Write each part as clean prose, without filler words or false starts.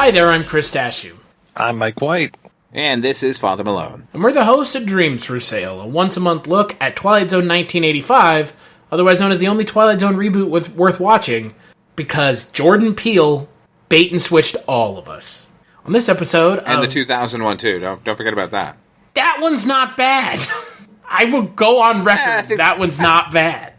Hi there, I'm Chris Dashew. I'm Mike White. And this is Father Malone. And we're the hosts of Dreams for Sale, a once-a-month look at Twilight Zone 1985, otherwise known as the only Twilight Zone reboot worth watching, because Jordan Peele bait-and-switched all of us. On this episode And the 2001, too. Don't forget about that. That one's not bad. I will go on record, that one's not bad.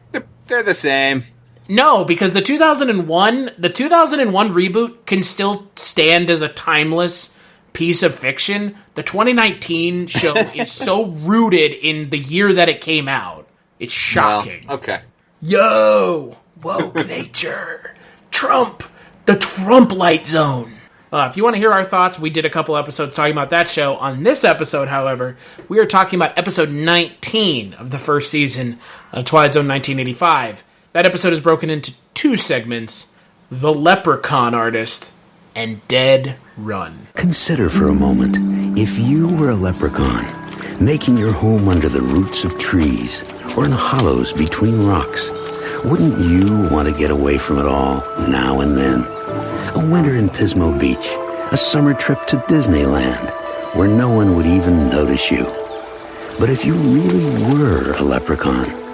They're the same. No, because the 2001 reboot can still stand as a timeless piece of fiction. The 2019 show is so rooted in the year that it came out. It's shocking. Well, okay. Yo! Woke nature! Trump! The Trump light zone! If you want to hear our thoughts, we did a couple episodes talking about that show. On this episode, however, we are talking about episode 19 of the first season of Twilight Zone 1985. That episode is broken into two segments, The Leprechaun-Artist and Dead Run. Consider for a moment, if you were a leprechaun, making your home under the roots of trees or in hollows between rocks, wouldn't you want to get away from it all now and then? A winter in Pismo Beach, a summer trip to Disneyland, where no one would even notice you. But if you really were a leprechaun,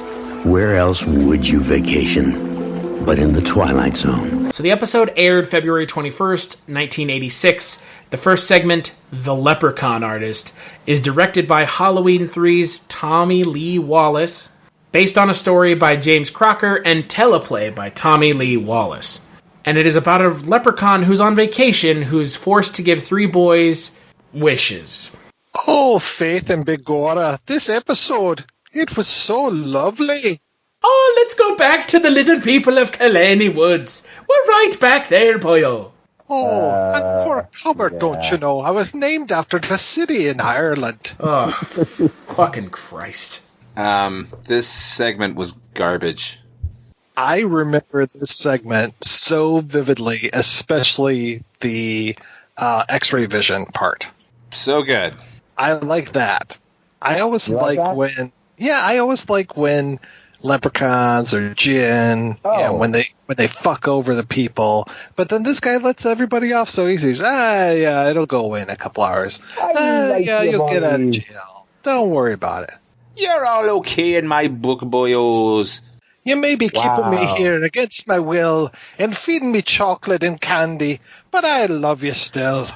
where else would you vacation but in the Twilight Zone? So the episode aired February 21st, 1986. The first segment, The Leprechaun-Artist, is directed by Halloween 3's Tommy Lee Wallace, based on a story by James Crocker, and teleplay by Tommy Lee Wallace. And it is about a leprechaun who's on vacation who's forced to give three boys wishes. Oh, Faith and Begorrah, this episode, it was so lovely. Oh, let's go back to the little people of Killarney Woods. We're right back there, boyo. Oh, and poor Cupboard, don't you know? I was named after the city in Ireland. Oh, fucking Christ. This segment was garbage. I remember this segment so vividly, especially the X-ray vision part. So good. I like that. I always like when leprechauns or Djinn, when they fuck over the people. But then this guy lets everybody off so easy. He's, it'll go away in a couple hours. You'll get out of jail. Don't worry about it. You're all okay in my book, boyos. You may be keeping me here against my will and feeding me chocolate and candy, but I love you still.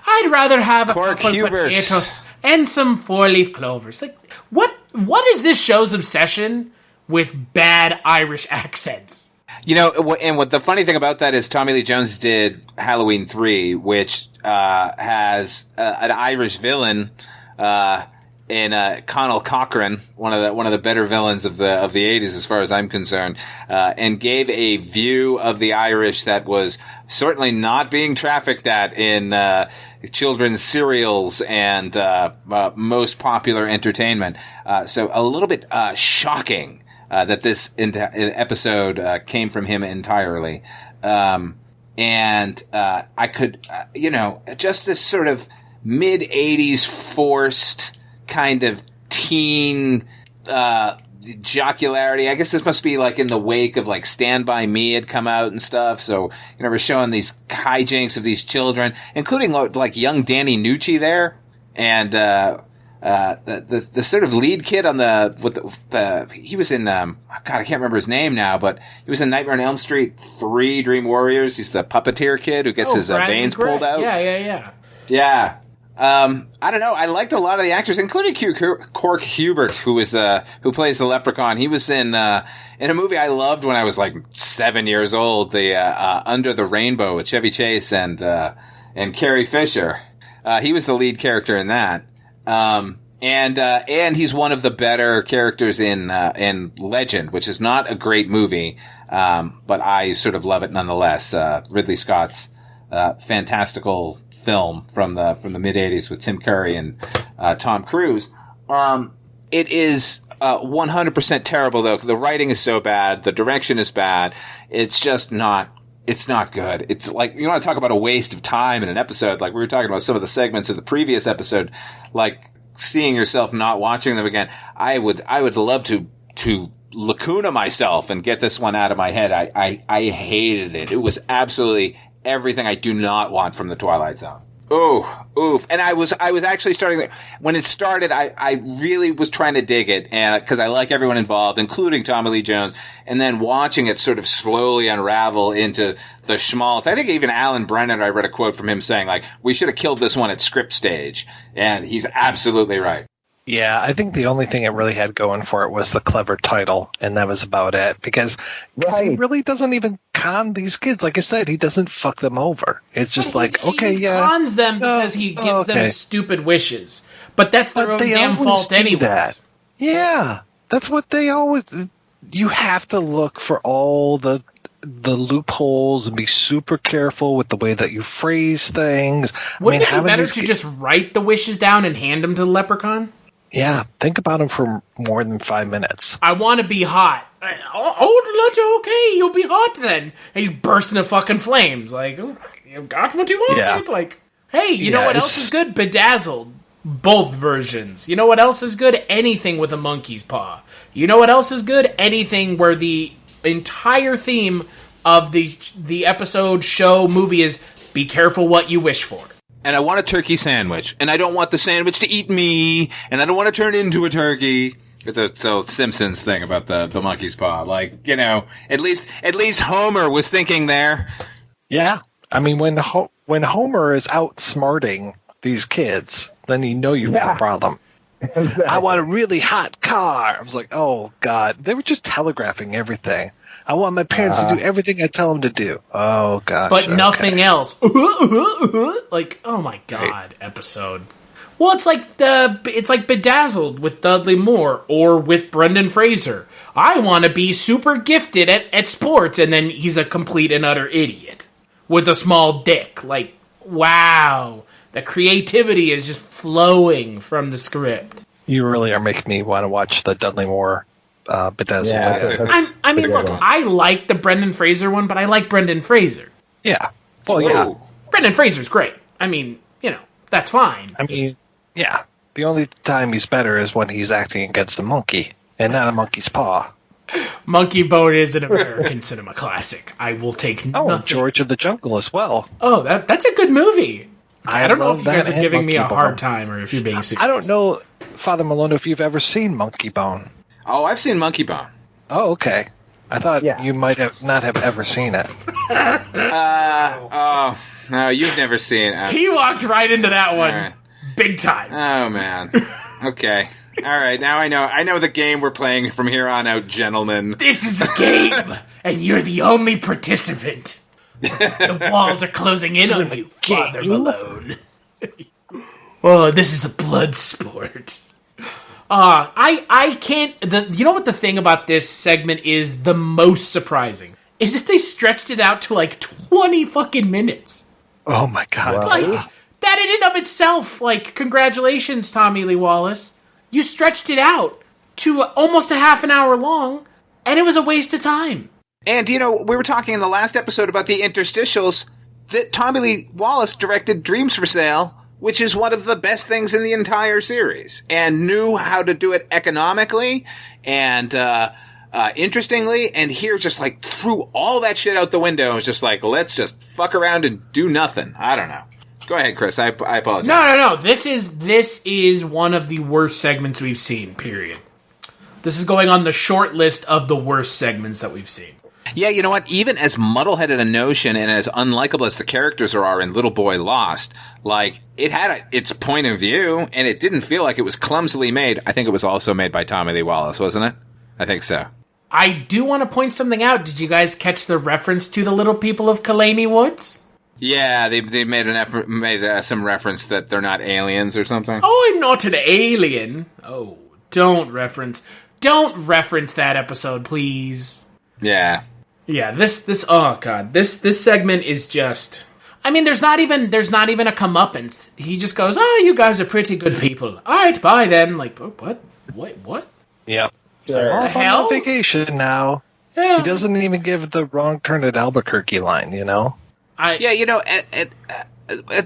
I'd rather have a Pork couple Huberts. potatoes and some four-leaf clovers. Like, what is this show's obsession with bad Irish accents? You know, and what the funny thing about that is Tommy Lee Jones did Halloween 3, which has an Irish villain in Conal Cochran, one of the better villains of the 80s as far as I'm concerned, and gave a view of the Irish that was certainly not being trafficked at in children's serials and most popular entertainment. So a little bit shocking that this episode came from him entirely. And I could, just this sort of mid-80s forced kind of teen jocularity. I guess this must be like in the wake of like Stand By Me had come out and stuff. So, we're showing these hijinks of these children, including like young Danny Nucci there. And the sort of lead kid on he was in, God, I can't remember his name now, but he was in Nightmare on Elm Street 3 Dream Warriors. He's the puppeteer kid who gets his veins pulled out. Yeah. I don't know. I liked a lot of the actors, including Cork Hubert, who plays the leprechaun. He was in a movie I loved when I was like 7 years old, the Under the Rainbow with Chevy Chase and Carrie Fisher. He was the lead character in that. And he's one of the better characters in Legend, which is not a great movie, but I sort of love it nonetheless. Ridley Scott's fantastical film from the mid 80s with Tim Curry and Tom Cruise. It is 100% terrible though. The writing is so bad, the direction is bad. It's just not. It's not good. It's like, you want to talk about a waste of time in an episode. Like we were talking about some of the segments of the previous episode, like seeing yourself not watching them again. I would love to lacuna myself and get this one out of my head. I hated it. It was absolutely everything I do not want from the Twilight Zone. Oh, oof. And I was actually starting, when it started, I really was trying to dig it, and because I like everyone involved, including Tommy Lee Jones, and then watching it sort of slowly unravel into the schmaltz. I think even Alan Brennan, I read a quote from him saying, like, we should have killed this one at script stage. And he's absolutely right. Yeah, I think the only thing it really had going for it was the clever title, and that was about it. Because he really doesn't even con these kids. Like I said, he doesn't fuck them over. It's just he cons them because he gives them stupid wishes. But that's their own damn fault anyway. Yeah, that's what they always... You have to look for all the loopholes and be super careful with the way that you phrase things. Wouldn't it be better to just write the wishes down and hand them to the leprechaun? Yeah, think about them for more than 5 minutes. I want to be hot. Okay, you'll be hot then. And he's bursting into fucking flames. Like, you got what you want. Yeah. Like, hey, you know what else is good? Bedazzled. Both versions. You know what else is good? Anything with a monkey's paw. You know what else is good? Anything where the entire theme of the episode, show, movie is be careful what you wish for. And I want a turkey sandwich, and I don't want the sandwich to eat me, and I don't want to turn into a turkey. It's a Simpsons thing about the monkey's paw. Like, you know, at least Homer was thinking there. Yeah, I mean, when Homer is outsmarting these kids, then you know you've got a problem. Exactly. I want a really hot car. I was like, oh God, they were just telegraphing everything. I want my parents to do everything I tell them to do. Oh, God. But nothing else. Like, oh, my God, right. Episode. Well, it's like Bedazzled with Dudley Moore or with Brendan Fraser. I want to be super gifted at sports, and then he's a complete and utter idiot with a small dick. Like, wow. The creativity is just flowing from the script. You really are making me want to watch the Dudley Moore Bedazzled. Yeah, I mean, look, I like the Brendan Fraser one, but I like Brendan Fraser. Yeah. Well, yeah. Brendan Fraser's great. I mean, you know, that's fine. I mean, yeah. The only time he's better is when he's acting against a monkey, and not a monkey's paw. Monkey Bone is an American cinema classic. I will take nothing. George of the Jungle as well. Oh, that's a good movie. I don't know if you guys are giving me a hard time or if you're being serious. I don't know, Father Malone, if you've ever seen Monkey Bone. Oh, I've seen Monkey Bone. Oh, okay. I thought you might not have ever seen it. Oh, no, you've never seen it. He walked right into that one. Right. Big time. Oh, man. Okay. All right, now I know the game we're playing from here on out, gentlemen. This is a game, and you're the only participant. The walls are closing in on you, Father Malone. Oh, this is a blood sport. I can't... You know what the thing about this segment is the most surprising? Is that they stretched it out to like 20 fucking minutes. Oh my God. Like, that in and of itself, like, congratulations, Tommy Lee Wallace. You stretched it out to almost a half an hour long, and it was a waste of time. And, you know, we were talking in the last episode about the interstitials, that Tommy Lee Wallace directed Dreams for Sale, which is one of the best things in the entire series, and knew how to do it economically and interestingly, and here just, like, threw all that shit out the window and was just like, let's just fuck around and do nothing. I don't know. Go ahead, Chris. I apologize. No. This is one of the worst segments we've seen, period. This is going on the short list of the worst segments that we've seen. Yeah, you know what? Even as muddle-headed a notion and as unlikable as the characters are in Little Boy Lost, like, it had its point of view, and it didn't feel like it was clumsily made. I think it was also made by Tommy Lee Wallace, wasn't it? I think so. I do want to point something out. Did you guys catch the reference to the Little People of Kalani Woods? Yeah, they made some reference that they're not aliens or something. Oh, I'm not an alien. Oh, don't reference that episode, please. Yeah. Yeah, this oh god, this segment is just, I mean, there's not even a comeuppance. He just goes, "Oh, you guys are pretty good people. All right, bye then." Like, what? What? Yep. Sure. Off on vacation now. Yeah. He doesn't even give the wrong turn at Albuquerque line, you know? Yeah, you know,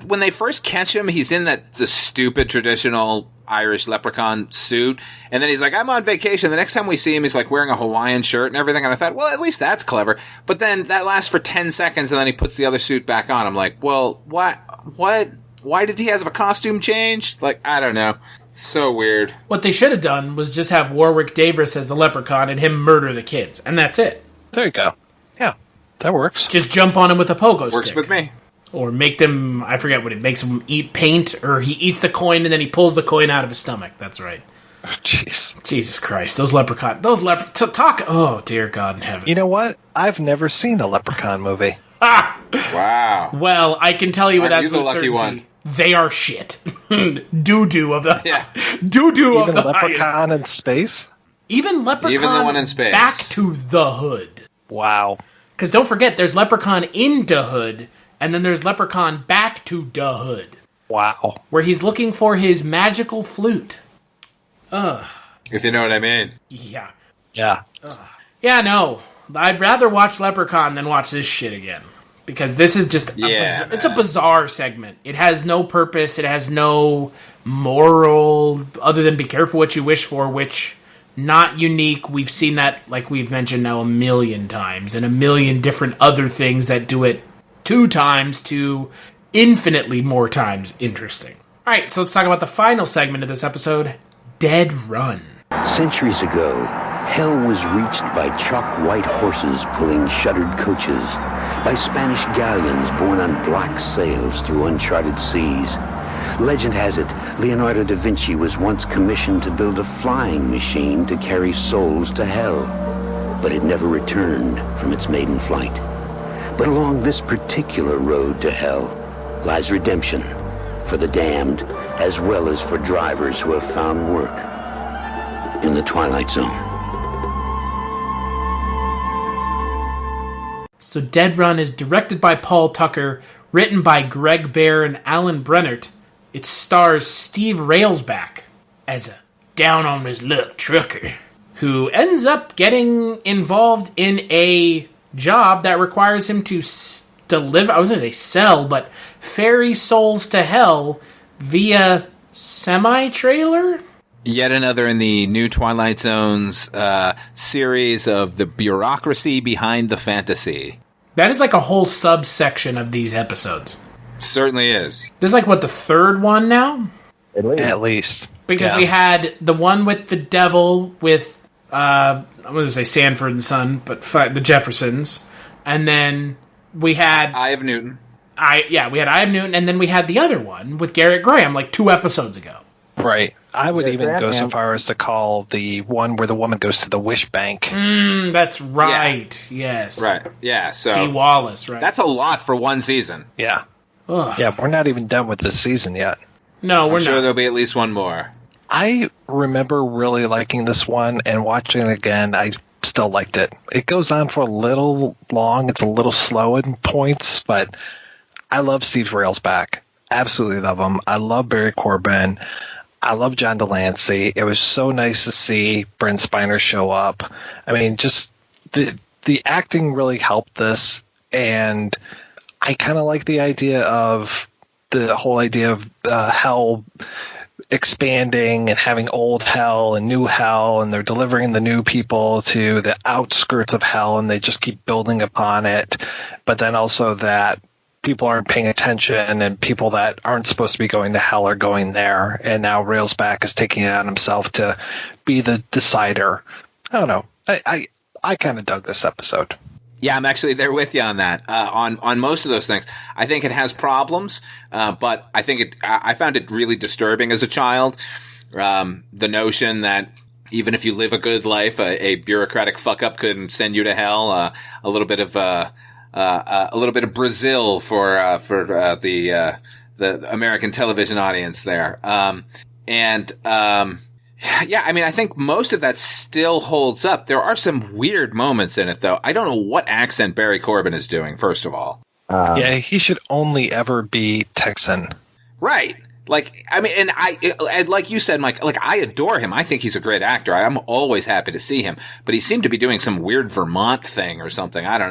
when they first catch him, he's in the stupid traditional Irish leprechaun suit, and then he's like, I'm on vacation. The next time we see him, he's like wearing a Hawaiian shirt and everything, and I thought, well, at least that's clever. But then that lasts for 10 seconds, and then he puts the other suit back on. I'm like, well, what? Why did he have a costume change? Like, I don't know. So weird. What they should have done was just have Warwick Davis as the leprechaun and him murder the kids, and that's it. There you go. Yeah, that works. Just jump on him with a pogo stick. Works with me. Or make them, I forget what it makes him eat paint, or he eats the coin and then he pulls the coin out of his stomach. That's right. Jeez. Jesus Christ. Talk. Oh, dear God in heaven. You know what? I've never seen a Leprechaun movie. Ah! Wow. Well, I can tell you with Aren't you the absolute lucky certainty, one? they are shit. Doo-doo of the... Yeah. Doo-doo of Even the Leprechaun highest. in space? Even Leprechaun Even the one in space. Back to the Hood. Wow. Because don't forget, there's Leprechaun in the Hood, and then there's Leprechaun back to the Hood. Wow. Where he's looking for his magical flute. If you know what I mean. Yeah. Yeah. Yeah, no. I'd rather watch Leprechaun than watch this shit again. Because this is just it's a bizarre segment. It has no purpose. It has no moral other than be careful what you wish for, which not unique. We've seen that, like we've mentioned now, 1,000,000 times, and 1,000,000 different other things that do it 2 times to infinitely more times interesting. All right, so let's talk about the final segment of this episode, Dead Run. Centuries ago, hell was reached by chalk-white horses pulling shuttered coaches, by Spanish galleons borne on black sails through uncharted seas. Legend has it, Leonardo da Vinci was once commissioned to build a flying machine to carry souls to hell, but it never returned from its maiden flight. But along this particular road to hell lies redemption for the damned, as well as for drivers who have found work in the Twilight Zone. So Dead Run is directed by Paul Tucker, written by Greg Bear and Alan Brennert. It stars Steve Railsback as a down-on-his-luck trucker who ends up getting involved in a job that requires him to deliver, I was going to say sell, but ferry souls to hell via semi-trailer? Yet another in the new Twilight Zone's series of the bureaucracy behind the fantasy. That is like a whole subsection of these episodes. Certainly is. There's like, what, the third one now? At least. Because we had the one with the devil with, I'm going to say Sanford and Son, but the Jeffersons. And then we had... Eye of Newton. We had Eye of Newton, and then we had the other one with Garrett Graham like 2 episodes ago. Right. I would even go so far as to call the one where the woman goes to the wish bank. That's right. Yeah. Yes. Right. Yeah. So Dee Wallace. Right. That's a lot for one season. Yeah. Ugh. Yeah. We're not even done with this season yet. No, we're I'm sure not. there'll be at least one more. I remember really liking this one, and watching it again, I still liked it. It goes on for a little long. It's a little slow in points, but I love Steve Railsback. Absolutely love him. I love Barry Corbin. I love John Delancey. It was so nice to see Brent Spiner show up. I mean, just the acting really helped this, and I kind of like the idea of the whole idea of hell expanding and having old hell and new hell, and they're delivering the new people to the outskirts of hell, and they just keep building upon it. But then also that people aren't paying attention, and people that aren't supposed to be going to hell are going there. And now Railsback is taking it on himself to be the decider. I don't know. I kind of dug this episode. Yeah, I'm actually there with you on that. On most of those things, I think it has problems, but I think I found it really disturbing as a child. The notion that even if you live a good life, a bureaucratic fuck up could send you to hell. A little bit of Brazil for the American television audience there. Yeah, I mean, I think most of that still holds up. There are some weird moments in it, though. I don't know what accent Barry Corbin is doing, first of all. Yeah, he should only ever be Texan. Right. Like, I mean, and like you said, Mike, like, I adore him. I think he's a great actor. I'm always happy to see him. But he seemed to be doing some weird Vermont thing or something. I don't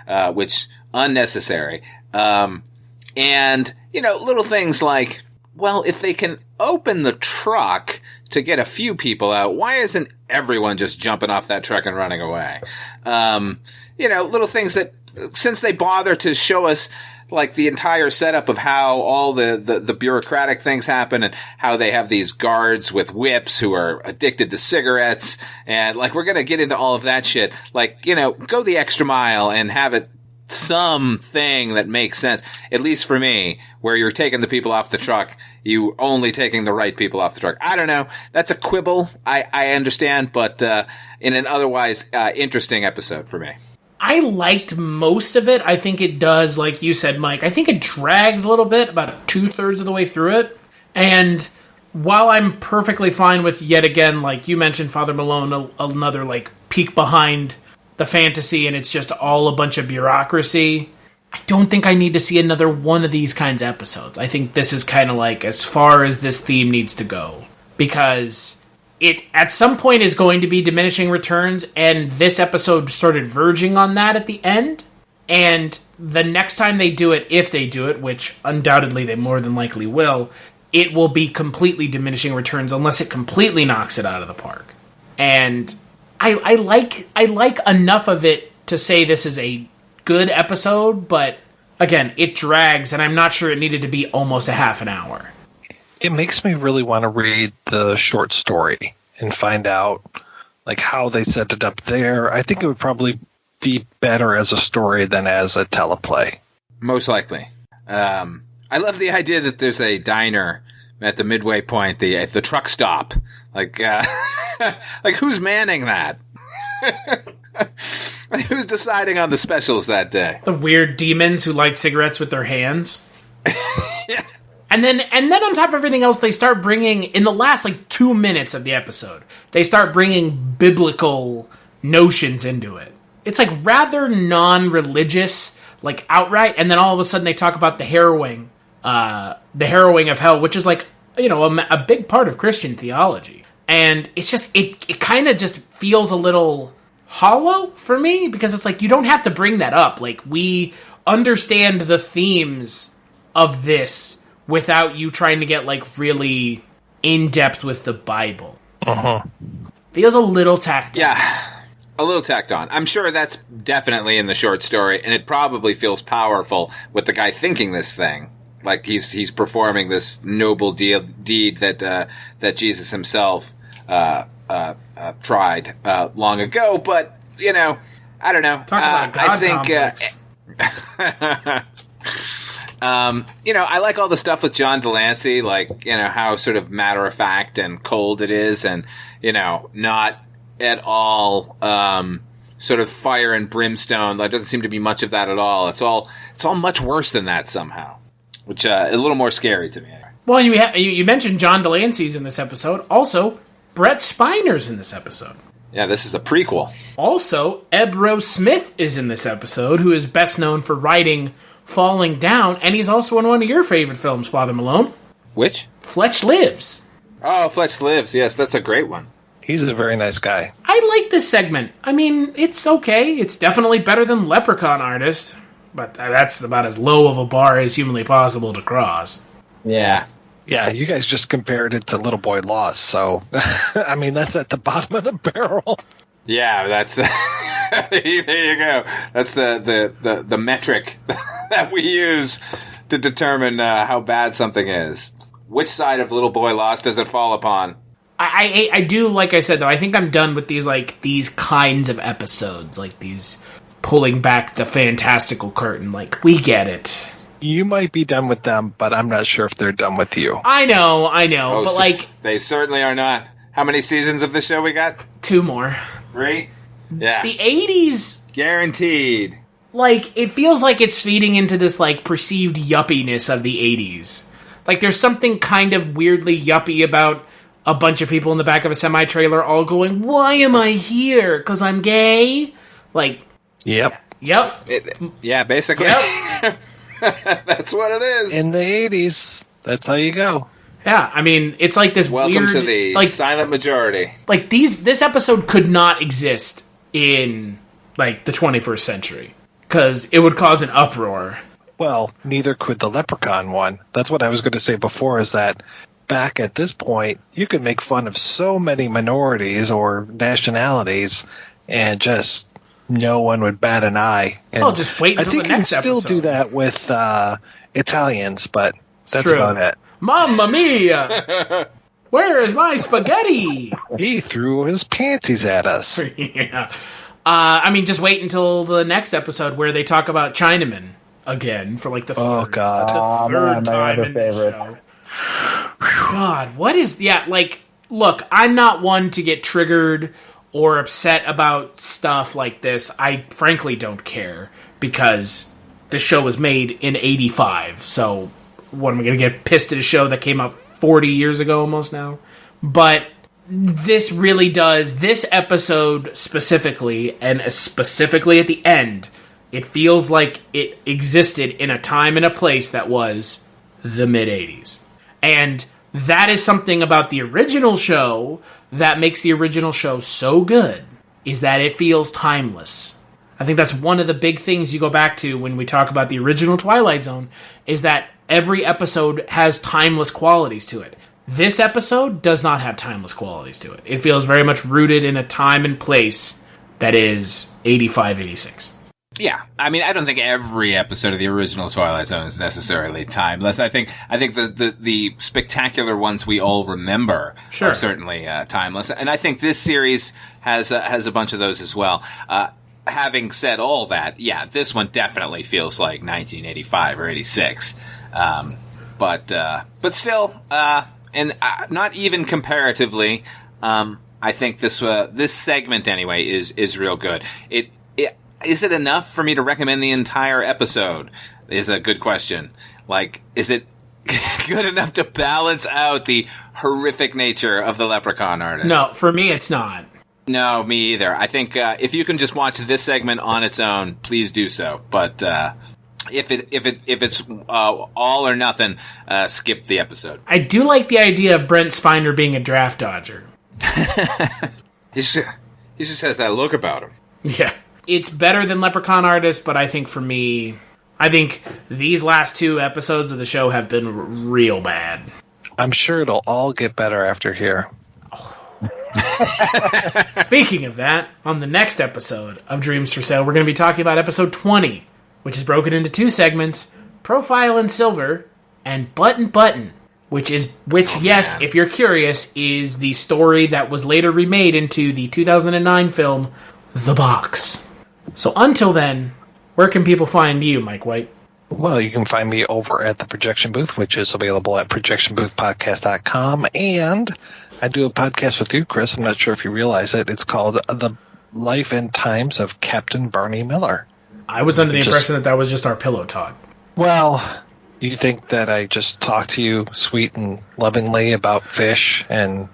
know. Which, unnecessary. And, little things like, well, if they can open the truck to get a few people out, why isn't everyone just jumping off that truck and running away? Little things that, since they bother to show us like the entire setup of how all the bureaucratic things happen and how they have these guards with whips who are addicted to cigarettes, and like we're going to get into all of that shit. Like, go the extra mile and have it something that makes sense, at least for me, where you're taking the people off the truck, you only taking the right people off the truck. I don't know. That's a quibble. I understand, but in an otherwise interesting episode for me. I liked most of it. I think it does, like you said, Mike. I think it drags a little bit, about 2/3 of the way through it. And while I'm perfectly fine with, yet again, like you mentioned, Father Malone, another like peek behind the fantasy, and it's just all a bunch of bureaucracy, I don't think I need to see another one of these kinds of episodes. I think this is kind of like as far as this theme needs to go, because it at some point is going to be diminishing returns, and this episode started verging on that at the end. And the next time they do it, if they do it, which undoubtedly they more than likely will, it will be completely diminishing returns unless it completely knocks it out of the park. And I like enough of it to say this is a good episode, but again, it drags, and I'm not sure it needed to be almost a half an hour. It makes me really want to read the short story and find out like how they set it up there. I think it would probably be better as a story than as a teleplay. Most likely. I love the idea that there's a diner at the midway point, the truck stop. Like, like who's manning that? Like, who's deciding on the specials that day? The weird demons who light cigarettes with their hands. Yeah. And then on top of everything else, they start bringing, in the last, 2 minutes of the episode, they start bringing biblical notions into it. It's, rather non-religious, outright, and then all of a sudden they talk about the harrowing of hell, which is, a big part of Christian theology. And it's just, it kind of just feels a little hollow for me, because it's you don't have to bring that up. We understand the themes of this without you trying to get, really in-depth with the Bible. Uh-huh. Feels a little tacked on. Yeah, a little tacked on. I'm sure that's definitely in the short story, and it probably feels powerful with the guy thinking this thing. Like he's performing this noble deed that Jesus himself tried long ago. But, I don't know. Talk about God I think I like all the stuff with John Delancey, how sort of matter of fact and cold it is, and not at all sort of fire and brimstone. There doesn't seem to be much of that at all. It's all much worse than that somehow, which a little more scary to me. Well, you mentioned John Delancey's in this episode. Also, Brett Spiner's in this episode. Yeah, this is a prequel. Also, Eb Rose Smith is in this episode, who is best known for writing Falling Down, and he's also in one of your favorite films, Father Malone. Which? Fletch Lives. Oh, Fletch Lives. Yes, that's a great one. He's a very nice guy. I like this segment. I mean, it's okay. It's definitely better than Leprechaun-Artist, but that's about as low of a bar as humanly possible to cross. Yeah. Yeah, you guys just compared it to Little Boy Lost, so, I mean, that's at the bottom of the barrel. Yeah, that's... there you go. That's the metric that we use to determine how bad something is. Which side of Little Boy Lost does it fall upon? I do, like I said, though, I think I'm done with these kinds of episodes, these pulling back the fantastical curtain, we get it. You might be done with them, but I'm not sure if they're done with you. I know, Oh, but they certainly are not. How many seasons of the show we got? 2 more. 3? Yeah. The 80s... Guaranteed. It feels like it's feeding into this, perceived yuppiness of the 80s. There's something kind of weirdly yuppie about a bunch of people in the back of a semi-trailer all going, "Why am I here? 'Cause I'm gay?" Yep. Yeah, basically. Yep. That's what it is. In the 80s, that's how you go. Yeah, I mean, it's this Welcome weird... to the silent majority. This episode could not exist in, the 21st century. Because it would cause an uproar. Well, neither could the Leprechaun one. That's what I was going to say before, is that back at this point, you could make fun of so many minorities or nationalities and just no one would bat an eye. And just wait until the next episode. I think you can still do that with Italians, but that's True. about it. Mamma mia! Where is my spaghetti? He threw his panties at us. Yeah. Just wait until the next episode where they talk about Chinamen again for like the third time in the show. God, what is... Yeah, look, I'm not one to get triggered or upset about stuff like this. I frankly don't care, because this show was made in 85, so what, am I going to get pissed at a show that came out 40 years ago almost now? But this really does, this episode specifically, and specifically at the end, it feels like it existed in a time and a place that was the mid-80s. And that is something about the original show that makes the original show so good, is that it feels timeless. I think that's one of the big things you go back to when we talk about the original Twilight Zone, is that every episode has timeless qualities to it. This episode does not have timeless qualities to it. It feels very much rooted in a time and place that is 85, 86. Yeah, I don't think every episode of the original Twilight Zone is necessarily timeless. I think the spectacular ones we all remember are certainly timeless, and I think this series has a bunch of those as well. Having said all that, yeah, this one definitely feels like 1985 or 86, but still, and not even comparatively. I think this segment anyway is real good. Is it enough for me to recommend the entire episode? Is a good question. Is it good enough to balance out the horrific nature of the Leprechaun-Artist? No, for me it's not. No, me either. I think if you can just watch this segment on its own, please do so. But if it's all or nothing, skip the episode. I do like the idea of Brent Spiner being a draft dodger. He just has that look about him. Yeah. It's better than Leprechaun-Artist, but I think for me, these last two episodes of the show have been real bad. I'm sure it'll all get better after here. Speaking of that, on the next episode of Dreams for Sale, we're going to be talking about episode 20, which is broken into two segments, Profile in Silver and Button, which, if you're curious, is the story that was later remade into the 2009 film The Box. So until then, where can people find you, Mike White? Well, you can find me over at the Projection Booth, which is available at projectionboothpodcast.com, and I do a podcast with you, Chris. I'm not sure if you realize it. It's called The Life and Times of Captain Barney Miller. I was under the impression that was just our pillow talk. Well, you think that I just talk to you sweet and lovingly about fish and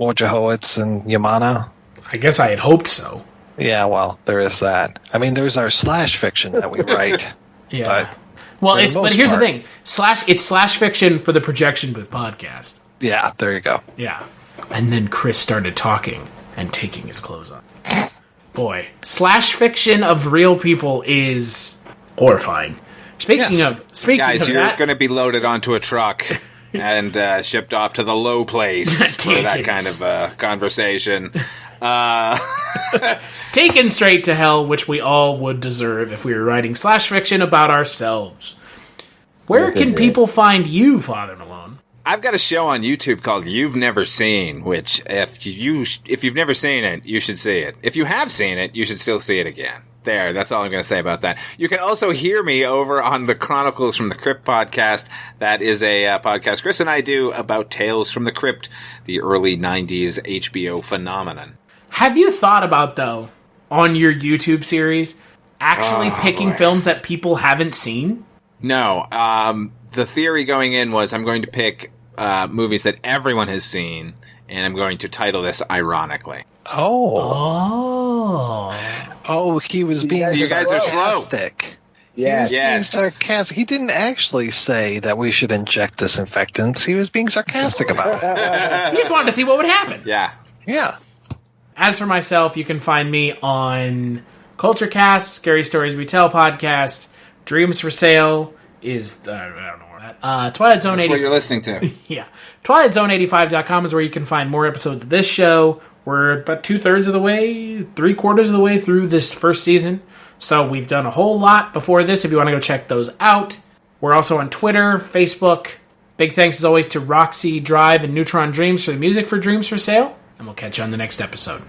Wojciechowicz and Yamana? I guess I had hoped so. Yeah, well, there is that. There's our slash fiction that we write. Yeah. But here's the thing. It's slash fiction for the Projection Booth podcast. Yeah, there you go. Yeah. And then Chris started talking and taking his clothes off. Boy, slash fiction of real people is horrifying. Speaking of guys, you're that, going to be loaded onto a truck and shipped off to the low place for that kind of conversation. Taken straight to hell, which we all would deserve if we were writing slash fiction about ourselves. Where can people find you, Father Malone? I've got a show on YouTube called You've Never Seen, which if you've never seen it, you should see it. If you have seen it, you should still see it again. That's all I'm going to say about that. You can also hear me over on the Chronicles from the Crypt podcast. That is a podcast Chris and I do about Tales from the Crypt, the early 90s HBO phenomenon. Have you thought about, though, on your YouTube series, actually picking films that people haven't seen? No. The theory going in was I'm going to pick movies that everyone has seen, and I'm going to title this ironically. He was being sarcastic. You guys are slow. Yes. Being sarcastic. He didn't actually say that we should inject disinfectants. He was being sarcastic about it. He just wanted to see what would happen. Yeah. Yeah. As for myself, you can find me on CultureCast, Scary Stories We Tell podcast, Dreams for Sale is, I don't know where that. Twilight Zone 85. That's what you're listening to. Yeah. TwilightZone85.com is where you can find more episodes of this show. We're about 2/3 of the way, 3/4 of the way through this first season. So we've done a whole lot before this if you want to go check those out. We're also on Twitter, Facebook. Big thanks as always to Roxy Drive and Neutron Dreams for the music for Dreams for Sale. And we'll catch you on the next episode.